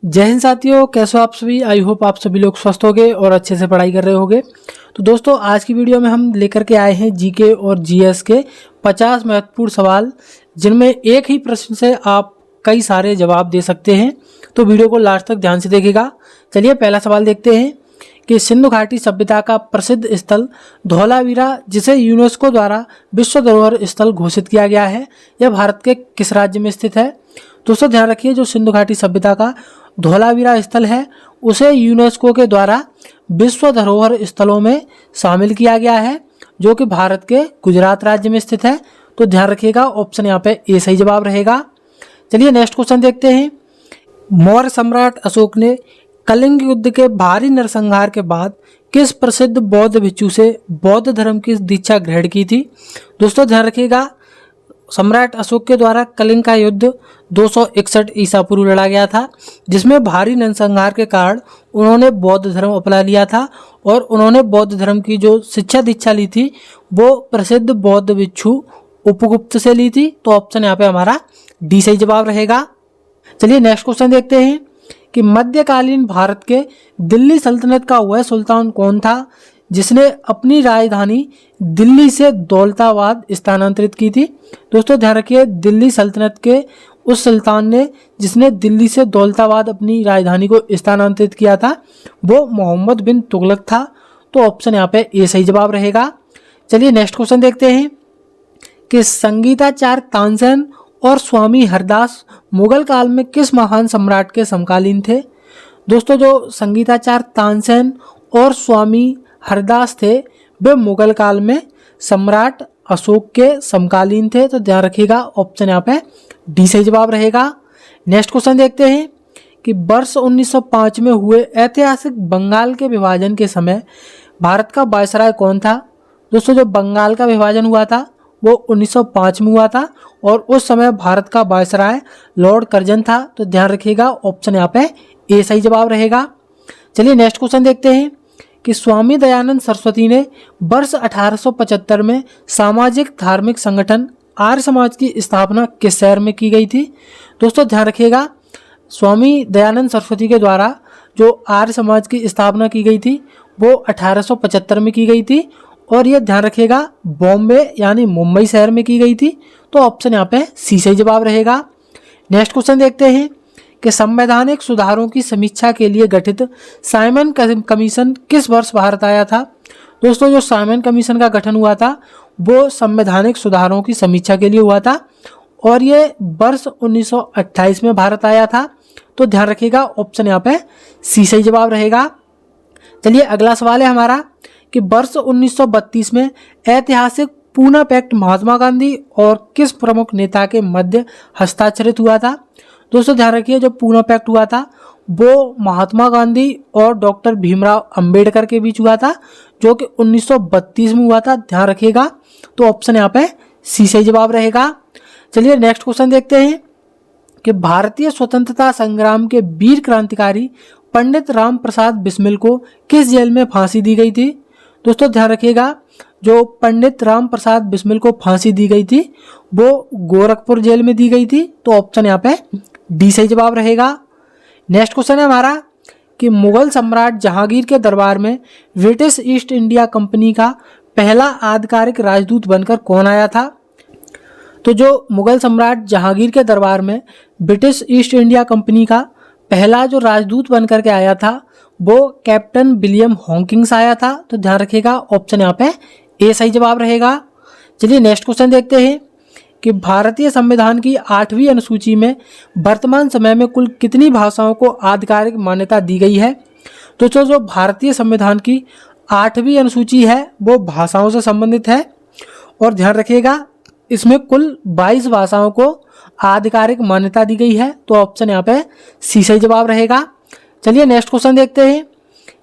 जय हिंद साथियों, कैसे हो आप सभी। आई होप आप सभी लोग स्वस्थ होंगे और अच्छे से पढ़ाई कर रहे होंगे। तो दोस्तों, आज की वीडियो में हम लेकर के आए हैं जीके और जीएस के 50 महत्वपूर्ण सवाल, जिनमें एक ही प्रश्न से आप कई सारे जवाब दे सकते हैं। तो वीडियो को लास्ट तक ध्यान से देखिएगा। चलिए पहला सवाल देखते हैं कि सिंधु घाटी सभ्यता का प्रसिद्ध स्थल धौलावीरा, जिसे यूनेस्को द्वारा विश्व धरोहर स्थल घोषित किया गया है, यह भारत के किस राज्य में स्थित है। दोस्तों ध्यान रखिए, जो सिंधु घाटी सभ्यता का धौलावीरा स्थल है उसे यूनेस्को के द्वारा विश्व धरोहर स्थलों में शामिल किया गया है, जो कि भारत के गुजरात राज्य में स्थित है। तो ध्यान रखिएगा, ऑप्शन यहाँ पे ए सही जवाब रहेगा। चलिए नेक्स्ट क्वेश्चन देखते हैं। मौर्य सम्राट अशोक ने कलिंग युद्ध के भारी नरसंहार के बाद किस प्रसिद्ध बौद्ध भिक्षु से बौद्ध धर्म की दीक्षा ग्रहण की थी। दोस्तों ध्यान रखिएगा, सम्राट अशोक के द्वारा कलिंग का युद्ध 261 ईसा पूर्व लड़ा गया था, जिसमें भारी नरसंहार के कारण उन्होंने बौद्ध धर्म अपना लिया था और उन्होंने बौद्ध धर्म की जो शिक्षा दीक्षा ली थी वो प्रसिद्ध बौद्ध भिक्षु उपगुप्त से ली थी। तो ऑप्शन यहाँ पे हमारा डी सही जवाब रहेगा। चलिए नेक्स्ट क्वेश्चन देखते हैं कि मध्यकालीन भारत के दिल्ली सल्तनत का वह सुल्तान कौन था जिसने अपनी राजधानी दिल्ली से दौलताबाद स्थानांतरित की थी। दोस्तों ध्यान रखिए, दिल्ली सल्तनत के उस सुल्तान ने जिसने दिल्ली से दौलताबाद अपनी राजधानी को स्थानांतरित किया था वो मोहम्मद बिन तुगलक था। तो ऑप्शन यहाँ पे ए सही जवाब रहेगा। चलिए नेक्स्ट क्वेश्चन देखते हैं कि संगीताचार्य तानसेन और स्वामी हरदास मुगल काल में किस महान सम्राट के समकालीन थे। दोस्तों, जो संगीताचार्य तानसेन और स्वामी हरदास थे वे मुगल काल में सम्राट अशोक के समकालीन थे। तो ध्यान रखिएगा, ऑप्शन यहाँ पे डी सही जवाब रहेगा। नेक्स्ट क्वेश्चन देखते हैं कि वर्ष 1905 में हुए ऐतिहासिक बंगाल के विभाजन के समय भारत का वायसराय कौन था। दोस्तों, जो बंगाल का विभाजन हुआ था वो 1905 में हुआ था और उस समय भारत का वायसराय लॉर्ड कर्जन था। तो ध्यान रखिएगा, ऑप्शन यहाँ पे ए सही जवाब रहेगा। चलिए नेक्स्ट क्वेश्चन देखते हैं कि स्वामी दयानंद सरस्वती ने वर्ष 1875 में सामाजिक धार्मिक संगठन आर्य समाज की स्थापना किस शहर में की गई थी। दोस्तों ध्यान रखिएगा, स्वामी दयानंद सरस्वती के द्वारा जो आर्य समाज की स्थापना की गई थी वो 1875 में की गई थी और ये ध्यान रखिएगा बॉम्बे यानी मुंबई शहर में की गई थी। तो ऑप्शन यहाँ पे सी सही जवाब रहेगा। नेक्स्ट क्वेश्चन देखते हैं कि संवैधानिक सुधारों की समीक्षा के लिए गठित साइमन कमीशन किस वर्ष भारत आया था। दोस्तों, जो साइमन कमीशन का गठन हुआ था वो संवैधानिक सुधारों की समीक्षा के लिए हुआ था और ये वर्ष 1928 में भारत आया था। तो ध्यान रखिएगा, ऑप्शन यहाँ पे सी सही जवाब रहेगा। चलिए अगला सवाल है हमारा कि वर्ष 1932 में ऐतिहासिक पूना पैक्ट महात्मा गांधी और किस प्रमुख नेता के मध्य हस्ताक्षरित हुआ था। दोस्तों ध्यान रखिए, जो पूना पैक्ट हुआ था वो महात्मा गांधी और डॉक्टर भीमराव अंबेडकर के बीच हुआ था, जो कि 1932 में हुआ था। ध्यान रखिएगा, तो ऑप्शन यहाँ पे सी सही जवाब रहेगा। चलिए नेक्स्ट क्वेश्चन देखते हैं कि भारतीय स्वतंत्रता संग्राम के वीर क्रांतिकारी पंडित राम प्रसाद बिस्मिल को किस जेल में फांसी दी गई थी। दोस्तों ध्यान रखिएगा, जो पंडित राम प्रसाद बिस्मिल को फांसी दी गई थी वो गोरखपुर जेल में दी गई थी। तो ऑप्शन यहाँ पे डी सही जवाब रहेगा। नेक्स्ट क्वेश्चन है हमारा कि मुगल सम्राट जहांगीर के दरबार में ब्रिटिश ईस्ट इंडिया कंपनी का पहला आधिकारिक राजदूत बनकर कौन आया था। तो जो मुगल सम्राट जहांगीर के दरबार में ब्रिटिश ईस्ट इंडिया कंपनी का पहला जो राजदूत बनकर के आया था वो कैप्टन विलियम हॉकिंस आया था। तो ध्यान रखिएगा, ऑप्शन यहाँ पे ए सही जवाब रहेगा। चलिए नेक्स्ट क्वेश्चन देखते हैं कि भारतीय संविधान की 8वीं अनुसूची में वर्तमान समय में कुल कितनी भाषाओं को आधिकारिक मान्यता दी गई है। तो जो भारतीय संविधान की 8वीं अनुसूची है वो भाषाओं से संबंधित है और ध्यान रखिएगा इसमें कुल 22 भाषाओं को आधिकारिक मान्यता दी गई है। तो ऑप्शन यहाँ पे सी सही जवाब रहेगा। चलिए नेक्स्ट क्वेश्चन देखते हैं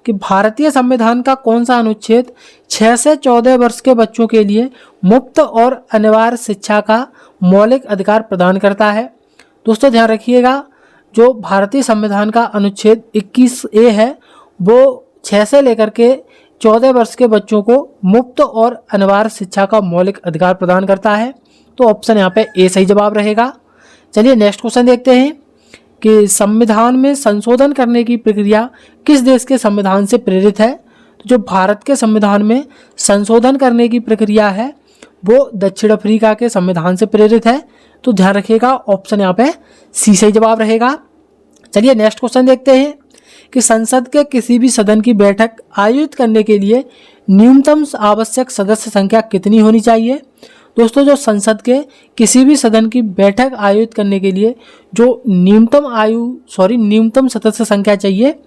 कि भारतीय संविधान का कौन सा अनुच्छेद 6 से 14 वर्ष के बच्चों के लिए मुफ्त और अनिवार्य शिक्षा का मौलिक अधिकार प्रदान करता है। दोस्तों ध्यान रखिएगा, जो भारतीय संविधान का अनुच्छेद 21A है वो 6 से लेकर के 14 वर्ष के बच्चों को मुफ्त और अनिवार्य शिक्षा का मौलिक अधिकार प्रदान करता है। तो ऑप्शन यहाँ पे ए सही जवाब रहेगा। चलिए नेक्स्ट क्वेश्चन देखते हैं कि संविधान में संशोधन करने की प्रक्रिया किस देश के संविधान से प्रेरित है? तो जो भारत के संविधान में संशोधन करने की प्रक्रिया है वो दक्षिण अफ्रीका के संविधान से प्रेरित है। तो ध्यान रखिएगा, ऑप्शन यहाँ पे सी सही जवाब रहेगा। चलिए नेक्स्ट क्वेश्चन देखते हैं कि संसद के किसी भी सदन की बैठक आयोजित करने के लिए न्यूनतम आवश्यक सदस्य संख्या कितनी होनी चाहिए? दोस्तों, जो संसद के किसी भी सदन की बैठक आयोजित करने के लिए जो न्यूनतम सदस्य संख्या चाहिए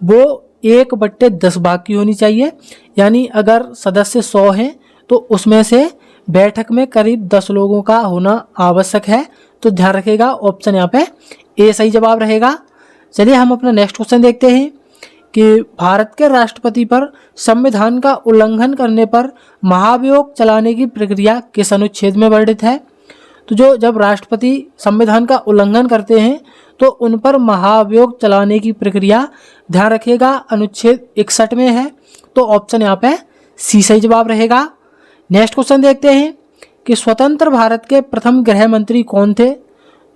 वो 1/10 भाग की होनी चाहिए। यानी अगर सदस्य 100 हैं तो उसमें से बैठक में करीब 10 लोगों का होना आवश्यक है। तो ध्यान रखिएगा, ऑप्शन यहाँ पे ए सही जवाब रहेगा। चलिए हम अपना नेक्स्ट क्वेश्चन देखते हैं कि भारत के राष्ट्रपति पर संविधान का उल्लंघन करने पर महाभियोग चलाने की प्रक्रिया किस अनुच्छेद में वर्णित है? तो जब राष्ट्रपति संविधान का उल्लंघन करते हैं तो उन पर महाभियोग चलाने की प्रक्रिया, ध्यान रखिएगा, अनुच्छेद 61 में है। तो ऑप्शन यहाँ पे सी सही जवाब रहेगा। नेक्स्ट क्वेश्चन देखते हैं कि स्वतंत्र भारत के प्रथम गृह मंत्री कौन थे?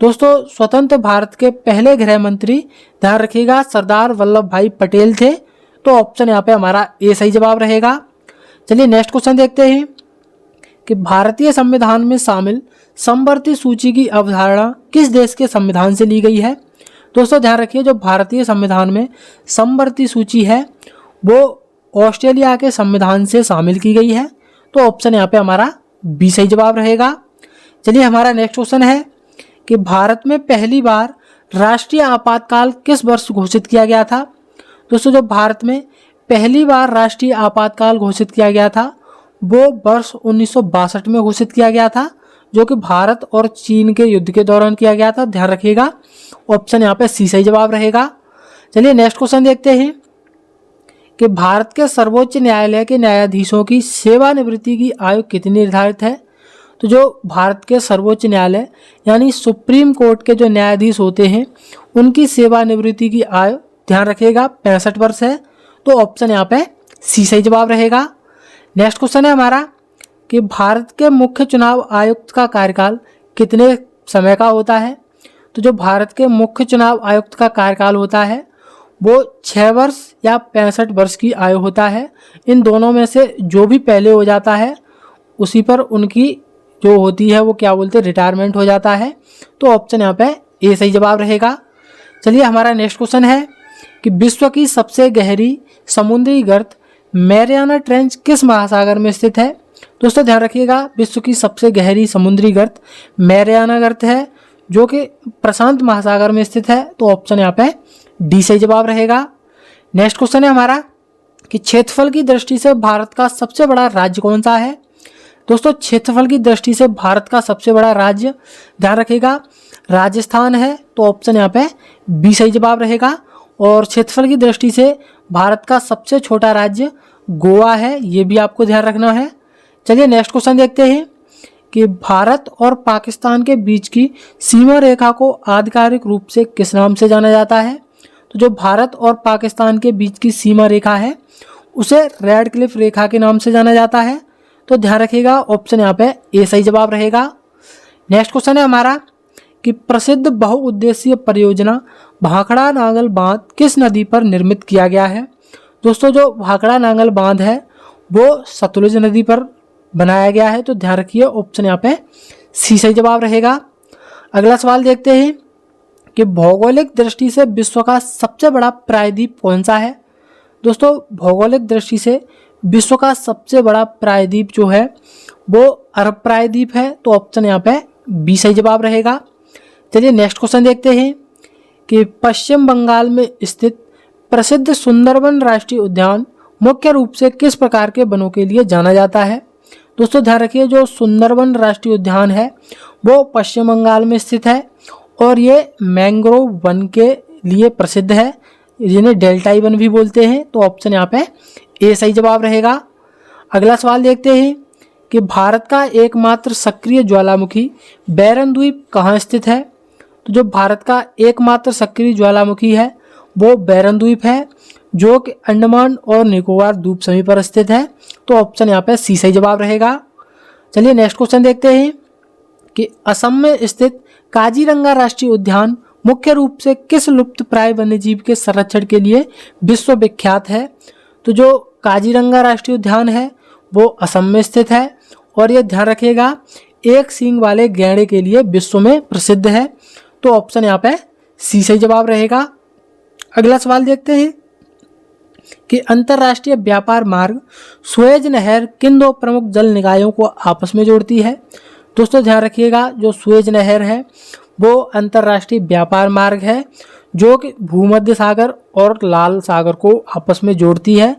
दोस्तों, स्वतंत्र भारत के पहले गृह मंत्री, ध्यान रखिएगा, सरदार वल्लभ भाई पटेल थे। तो ऑप्शन यहाँ पे हमारा ए सही जवाब रहेगा। चलिए नेक्स्ट क्वेश्चन देखते हैं कि भारतीय संविधान में शामिल समवर्ती सूची की अवधारणा किस देश के संविधान से ली गई है? दोस्तों ध्यान रखिए, जो भारतीय संविधान में समवर्ती सूची है वो ऑस्ट्रेलिया के संविधान से शामिल की गई है। तो ऑप्शन यहाँ पे हमारा बी सही जवाब रहेगा। चलिए हमारा नेक्स्ट क्वेश्चन है कि भारत में पहली बार राष्ट्रीय आपातकाल किस वर्ष घोषित किया गया था? दोस्तों, जो भारत में पहली बार राष्ट्रीय आपातकाल घोषित किया गया था वो वर्ष 1962 में घोषित किया गया था, जो कि भारत और चीन के युद्ध के दौरान किया गया था। ध्यान रखिएगा, ऑप्शन यहाँ पे सी सही जवाब रहेगा। चलिए नेक्स्ट क्वेश्चन देखते हैं कि भारत के सर्वोच्च न्यायालय के न्यायाधीशों की सेवानिवृत्ति की आयु कितनी निर्धारित है? तो जो भारत के सर्वोच्च न्यायालय यानी सुप्रीम कोर्ट के जो न्यायाधीश होते हैं उनकी सेवानिवृत्ति की आयु, ध्यान रखिएगा, 65 वर्ष है। तो ऑप्शन यहाँ पे सी सही जवाब रहेगा। नेक्स्ट क्वेश्चन है हमारा कि भारत के मुख्य चुनाव आयुक्त का कार्यकाल कितने समय का होता है? तो जो भारत के मुख्य चुनाव आयुक्त का कार्यकाल होता है वो 6 वर्ष या 65 वर्ष की आयु होता है। इन दोनों में से जो भी पहले हो जाता है उसी पर उनकी जो होती है वो क्या बोलते हैं, रिटायरमेंट हो जाता है। तो ऑप्शन यहाँ पे ए सही जवाब रहेगा। चलिए हमारा नेक्स्ट क्वेश्चन है कि विश्व की सबसे गहरी समुद्री गर्त मैरियाना ट्रेंच किस महासागर में स्थित है? दोस्तों ध्यान रखिएगा, विश्व की सबसे गहरी समुद्री गर्त मैरियाना गर्त है जो कि प्रशांत महासागर में स्थित है। तो ऑप्शन यहाँ पे डी सही जवाब रहेगा। नेक्स्ट क्वेश्चन है हमारा कि क्षेत्रफल की दृष्टि से भारत का सबसे बड़ा राज्य कौन सा है? दोस्तों, क्षेत्रफल की दृष्टि से भारत का सबसे बड़ा राज्य, ध्यान रखिएगा, राजस्थान है। तो ऑप्शन यहाँ पे बी सही जवाब रहेगा। और क्षेत्रफल की दृष्टि से भारत का सबसे छोटा राज्य गोवा है, ये भी आपको ध्यान रखना है। चलिए नेक्स्ट क्वेश्चन देखते हैं कि भारत और पाकिस्तान के बीच की सीमा रेखा को आधिकारिक रूप से किस नाम से जाना जाता है? तो जो भारत और पाकिस्तान के बीच की सीमा रेखा है उसे रेड क्लिफ रेखा के नाम से जाना जाता है। तो ध्यान रखिएगा, ऑप्शन यहाँ पे ए सही जवाब रहेगा। नेक्स्ट क्वेश्चन है हमारा कि प्रसिद्ध बहुउद्देशीय परियोजना भाखड़ा नांगल बांध किस नदी पर निर्मित किया गया है? दोस्तों, जो भाखड़ा नांगल बांध है वो सतलुज नदी पर बनाया गया है। तो ध्यान रखिए, ऑप्शन यहाँ पे सी सही जवाब रहेगा। अगला सवाल देखते हैं कि भौगोलिक दृष्टि से विश्व का सबसे बड़ा प्रायद्वीप कौन सा है? दोस्तों, भौगोलिक दृष्टि से विश्व का सबसे बड़ा प्रायद्वीप जो है वो अरब प्रायद्वीप है। तो ऑप्शन यहाँ पे बी सही जवाब रहेगा। चलिए नेक्स्ट क्वेश्चन देखते हैं कि पश्चिम बंगाल में स्थित प्रसिद्ध सुंदरबन राष्ट्रीय उद्यान मुख्य रूप से किस प्रकार के वनों के लिए जाना जाता है? दोस्तों ध्यान रखिए, जो सुंदरबन राष्ट्रीय उद्यान है वो पश्चिम बंगाल में स्थित है और ये मैंग्रोव वन के लिए प्रसिद्ध है, जिन्हें डेल्टाई वन भी बोलते हैं। तो ऑप्शन यहाँ पे ए सही जवाब रहेगा। अगला सवाल देखते हैं कि भारत का एकमात्र सक्रिय ज्वालामुखी बैरन द्वीप कहाँ स्थित है? तो जो भारत का एकमात्र सक्रिय ज्वालामुखी है वो बैरन द्वीप है, जो कि अंडमान और निकोबार द्वीप समूह पर स्थित है। तो ऑप्शन यहाँ पे सी सही जवाब रहेगा। चलिए नेक्स्ट क्वेश्चन देखते हैं कि असम में स्थित काजीरंगा राष्ट्रीय उद्यान मुख्य रूप से किस लुप्त प्राय वन्यजीव के संरक्षण के लिए विश्व विख्यात है? तो जो काजीरंगा राष्ट्रीय उद्यान है वो असम में स्थित है और ये ध्यान रखिएगा एक सींग वाले गैंडे के लिए विश्व में प्रसिद्ध है। तो ऑप्शन यहाँ पे सी सही जवाब रहेगा। अगला सवाल देखते हैं कि अंतरराष्ट्रीय व्यापार मार्ग सुएज नहर किन दो प्रमुख जल निकायों को आपस में जोड़ती है? दोस्तों ध्यान रखिएगा जो सुएज नहर है वो अंतरराष्ट्रीय व्यापार मार्ग है जो कि भूमध्य सागर और लाल सागर को आपस में जोड़ती है।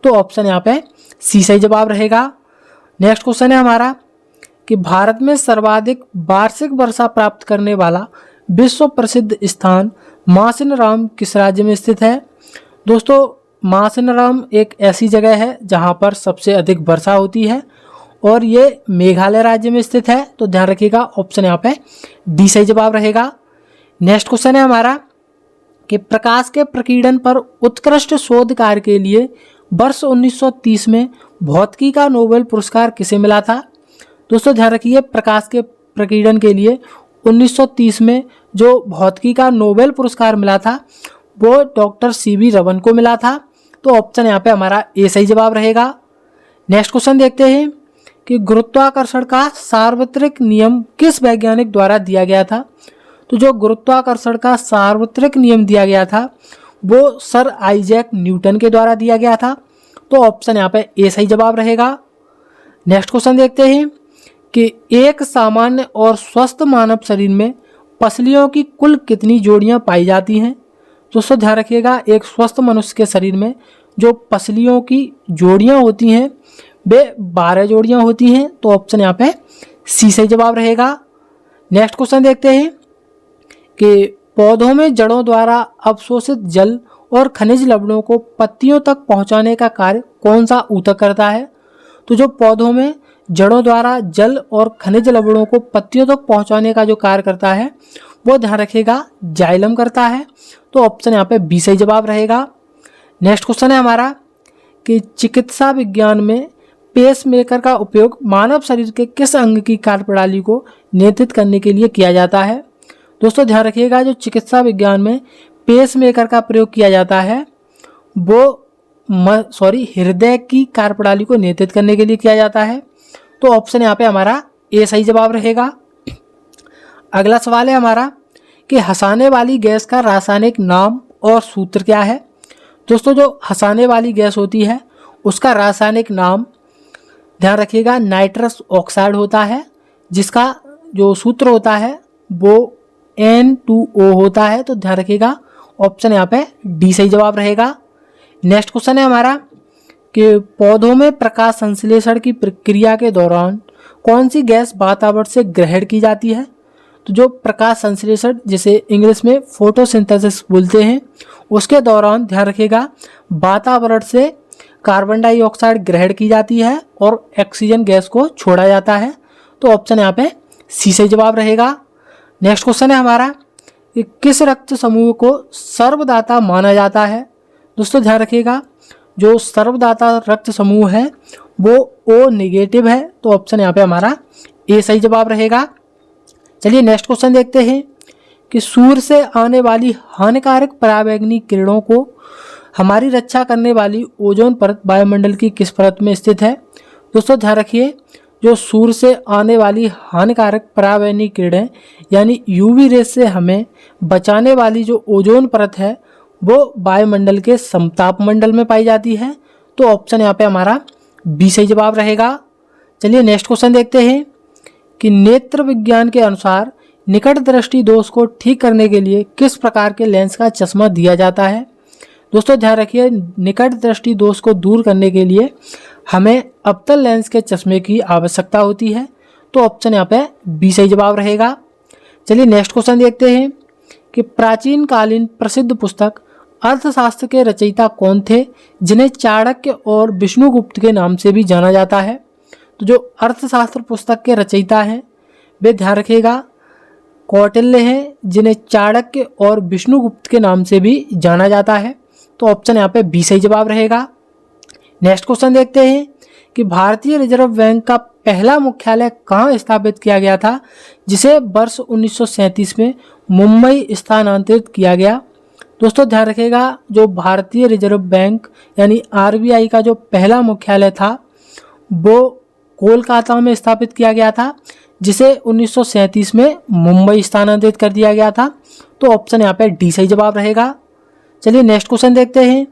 तो ऑप्शन यहाँ पे सी सही जवाब रहेगा। नेक्स्ट क्वेश्चन है हमारा कि भारत में सर्वाधिक वार्षिक वर्षा प्राप्त करने वाला विश्व प्रसिद्ध स्थान मासिनराम किस राज्य में स्थित है? दोस्तों मासिनराम एक ऐसी जगह है जहां पर सबसे अधिक वर्षा होती है और ये मेघालय राज्य में स्थित है। तो ध्यान रखिएगा ऑप्शन यहाँ पे डी सही जवाब रहेगा। नेक्स्ट क्वेश्चन है हमारा कि प्रकाश के प्रकीर्णन पर उत्कृष्ट शोध कार्य के लिए वर्ष 1930 में भौतिकी का नोबेल पुरस्कार किसे मिला था? दोस्तों ध्यान रखिए प्रकाश के प्रकीर्णन के लिए 1930 में जो भौतिकी का नोबेल पुरस्कार मिला था वो डॉक्टर सीवी रमन को मिला था। तो ऑप्शन यहाँ पे हमारा ए सही जवाब रहेगा। नेक्स्ट क्वेश्चन देखते हैं कि गुरुत्वाकर्षण का सार्वत्रिक नियम किस वैज्ञानिक द्वारा दिया गया था? तो जो गुरुत्वाकर्षण का सार्वत्रिक नियम दिया गया था वो सर आइजैक न्यूटन के द्वारा दिया गया था। तो ऑप्शन यहाँ पे ए सही जवाब रहेगा। नेक्स्ट क्वेश्चन देखते हैं कि एक सामान्य और स्वस्थ मानव शरीर में पसलियों की कुल कितनी जोड़ियां पाई जाती हैं? दोस्तों ध्यान रखिएगा एक स्वस्थ मनुष्य के शरीर में जो पसलियों की जोड़ियां होती हैं वे 12 जोड़ियां होती हैं। तो ऑप्शन यहाँ पे सी सही जवाब रहेगा। नेक्स्ट क्वेश्चन देखते हैं कि पौधों में जड़ों द्वारा अवशोषित जल और खनिज लवणों को पत्तियों तक पहुंचाने का कार्य कौन सा ऊतक करता है? तो जो पौधों में जड़ों द्वारा जल और खनिज लवणों को पत्तियों तक पहुंचाने का जो कार्य करता है वो ध्यान रखिएगा जाइलम करता है। तो ऑप्शन यहाँ पे बी सही जवाब रहेगा। नेक्स्ट क्वेश्चन है हमारा कि चिकित्सा विज्ञान में पेसमेकर का उपयोग मानव शरीर के किस अंग की कार्यप्रणाली को नियंत्रित करने के लिए किया जाता है? दोस्तों ध्यान रखिएगा जो चिकित्सा विज्ञान में पेसमेकर का प्रयोग किया जाता है वो हृदय की कार्यप्रणाली को नियंत्रित करने के लिए किया जाता है। तो ऑप्शन यहाँ पे हमारा ए सही जवाब रहेगा। अगला सवाल है हमारा कि हंसाने वाली गैस का रासायनिक नाम और सूत्र क्या है? दोस्तों जो हंसाने वाली गैस होती है उसका रासायनिक नाम ध्यान रखिएगा नाइट्रस ऑक्साइड होता है जिसका जो सूत्र होता है वो N2O होता है। तो ध्यान रखिएगा ऑप्शन यहाँ पे डी सही जवाब रहेगा। नेक्स्ट क्वेश्चन है हमारा कि पौधों में प्रकाश संश्लेषण की प्रक्रिया के दौरान कौन सी गैस वातावरण से ग्रहण की जाती है? तो जो प्रकाश संश्लेषण जिसे इंग्लिश में फोटोसिंथेसिस बोलते हैं उसके दौरान ध्यान रखिएगा वातावरण से कार्बन डाइऑक्साइड ग्रहण की जाती है और ऑक्सीजन गैस को छोड़ा जाता है। तो ऑप्शन यहाँ पे सी सही जवाब रहेगा। नेक्स्ट क्वेश्चन है हमारा कि किस रक्त समूह को सर्वदाता माना जाता है? दोस्तों ध्यान रखिएगा जो सर्वदाता रक्त समूह है वो O नेगेटिव है। तो ऑप्शन यहाँ पे हमारा ए सही जवाब रहेगा। चलिए नेक्स्ट क्वेश्चन देखते हैं कि सूर्य से आने वाली हानिकारक पराबैंगनी किरणों को हमारी रक्षा करने वाली ओजोन परत वायुमंडल की किस परत में स्थित है? दोस्तों ध्यान रखिए जो सूर्य से आने वाली हानिकारक पराबैंगनी किरणें यानी यूवी रेस से हमें बचाने वाली जो ओजोन परत है वो वायुमंडल के समताप मंडल में पाई जाती है। तो ऑप्शन यहाँ पे हमारा बी सही जवाब रहेगा। चलिए नेक्स्ट क्वेश्चन देखते हैं कि नेत्र विज्ञान के अनुसार निकट दृष्टि दोष को ठीक करने के लिए किस प्रकार के लेंस का चश्मा दिया जाता है? दोस्तों ध्यान रखिए निकट दृष्टि दोष को दूर करने के लिए हमें अवतल लेंस के चश्मे की आवश्यकता होती है। तो ऑप्शन यहाँ पे बी सही जवाब रहेगा। चलिए नेक्स्ट क्वेश्चन देखते हैं कि प्राचीन कालीन प्रसिद्ध पुस्तक अर्थशास्त्र के रचयिता कौन थे जिन्हें चाणक्य और विष्णुगुप्त के नाम से भी जाना जाता है? तो जो अर्थशास्त्र पुस्तक के रचयिता हैं वे ध्यान रखिएगा कौटिल्य हैं जिन्हें चाणक्य और विष्णुगुप्त के नाम से भी जाना जाता है। तो ऑप्शन यहाँ पे बी सही जवाब रहेगा। नेक्स्ट क्वेश्चन देखते हैं कि भारतीय रिजर्व बैंक का पहला मुख्यालय कहाँ स्थापित किया गया था जिसे वर्ष 1937 में मुंबई स्थानांतरित किया गया। दोस्तों ध्यान रखिएगा, जो भारतीय रिजर्व बैंक यानी आरबीआई का जो पहला मुख्यालय था वो कोलकाता में स्थापित किया गया था, जिसे 1937 में मुंबई स्थानांतरित कर दिया गया था। तो ऑप्शन यहाँ पे डी सही जवाब रहेगा। चलिए नेक्स्ट क्वेश्चन देखते हैं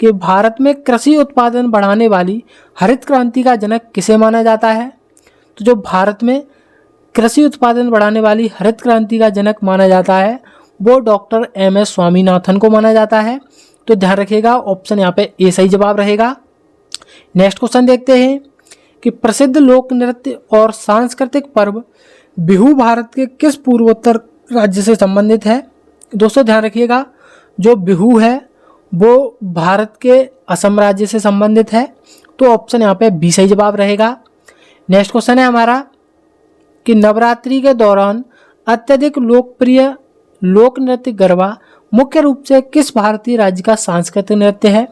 कि भारत में कृषि उत्पादन बढ़ाने वाली हरित क्रांति का जनक किसे माना जाता है। तो जो भारत में कृषि उत्पादन बढ़ाने वाली हरित क्रांति का जनक माना जाता है वो डॉक्टर एम.एस. स्वामीनाथन को माना जाता है। तो ध्यान रखिएगा, ऑप्शन यहाँ पे ए सही जवाब रहेगा। नेक्स्ट क्वेश्चन देखते हैं कि प्रसिद्ध लोक नृत्य और सांस्कृतिक पर्व बिहू भारत के किस पूर्वोत्तर राज्य से संबंधित है। दोस्तों ध्यान रखिएगा, जो बिहू है वो भारत के असम राज्य से संबंधित है। तो ऑप्शन यहाँ पे बी सही जवाब रहेगा। नेक्स्ट क्वेश्चन है हमारा कि नवरात्रि के दौरान अत्यधिक लोकप्रिय लोक नृत्य गरबा मुख्य रूप से किस भारतीय राज्य का सांस्कृतिक नृत्य है।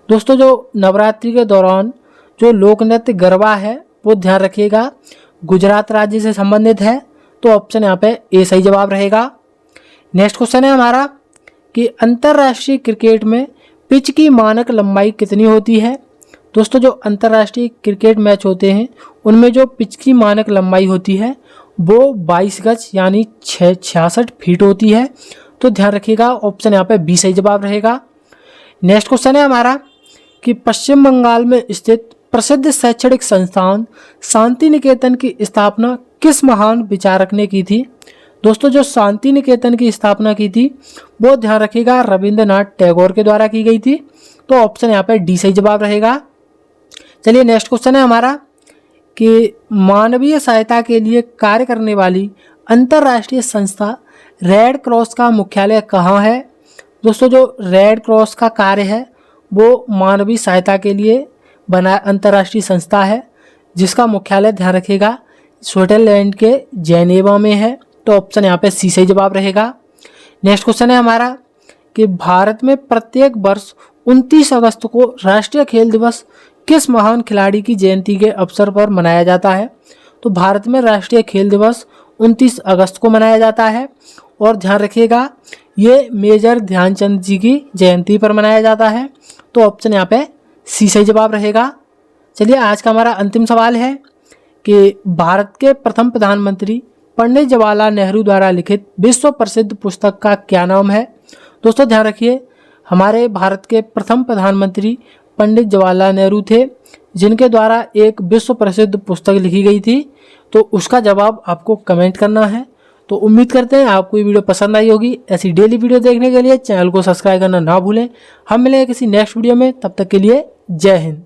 दोस्तों जो नवरात्रि के दौरान जो लोक नृत्य गरबा है वो ध्यान रखिएगा गुजरात राज्य से संबंधित है। तो ऑप्शन यहाँ पे ए सही जवाब रहेगा। नेक्स्ट क्वेश्चन है हमारा कि अंतर्राष्ट्रीय क्रिकेट में पिच की मानक लंबाई कितनी होती है। दोस्तों जो अंतर्राष्ट्रीय क्रिकेट मैच होते हैं उनमें जो पिच की मानक लंबाई होती है वो 22 गज यानी 66 फीट होती है। तो ध्यान रखिएगा, ऑप्शन यहाँ पे बी सही जवाब रहेगा। नेक्स्ट क्वेश्चन है हमारा कि पश्चिम बंगाल में स्थित प्रसिद्ध शैक्षणिक संस्थान शांति निकेतन की स्थापना किस महान विचारक ने की थी। दोस्तों जो शांति निकेतन की स्थापना की थी वो ध्यान रखिएगा रविंद्रनाथ टैगोर के द्वारा की गई थी। तो ऑप्शन यहाँ पे डी सही जवाब रहेगा। चलिए नेक्स्ट क्वेश्चन है हमारा कि मानवीय सहायता के लिए कार्य करने वाली अंतर्राष्ट्रीय संस्था रेड क्रॉस का मुख्यालय कहाँ है। दोस्तों जो रेड क्रॉस का कार्य है वो मानवीय सहायता के लिए बना अंतर्राष्ट्रीय संस्था है, जिसका मुख्यालय ध्यान रखिएगा स्विट्जरलैंड के जेनेवा में है। तो ऑप्शन यहाँ पे सी सही जवाब रहेगा। नेक्स्ट क्वेश्चन है हमारा कि भारत में प्रत्येक वर्ष 29 अगस्त को राष्ट्रीय खेल दिवस किस महान खिलाड़ी की जयंती के अवसर पर मनाया जाता है। तो भारत में राष्ट्रीय खेल दिवस 29 अगस्त को मनाया जाता है और ध्यान रखिएगा ये मेजर ध्यानचंद जी की जयंती पर मनाया जाता है। तो ऑप्शन यहाँ पे सी सही जवाब रहेगा। चलिए आज का हमारा अंतिम सवाल है कि भारत के प्रथम प्रधानमंत्री पंडित जवाहरलाल नेहरू द्वारा लिखित विश्व प्रसिद्ध पुस्तक का क्या नाम है। दोस्तों ध्यान रखिए, हमारे भारत के प्रथम प्रधानमंत्री पंडित जवाहरलाल नेहरू थे, जिनके द्वारा एक विश्व प्रसिद्ध पुस्तक लिखी गई थी। तो उसका जवाब आपको कमेंट करना है। तो उम्मीद करते हैं आपको ये वीडियो पसंद आई होगी। ऐसी डेली वीडियो देखने के लिए चैनल को सब्सक्राइब करना ना भूलें। हम मिलेंगे किसी नेक्स्ट वीडियो में, तब तक के लिए जय हिंद।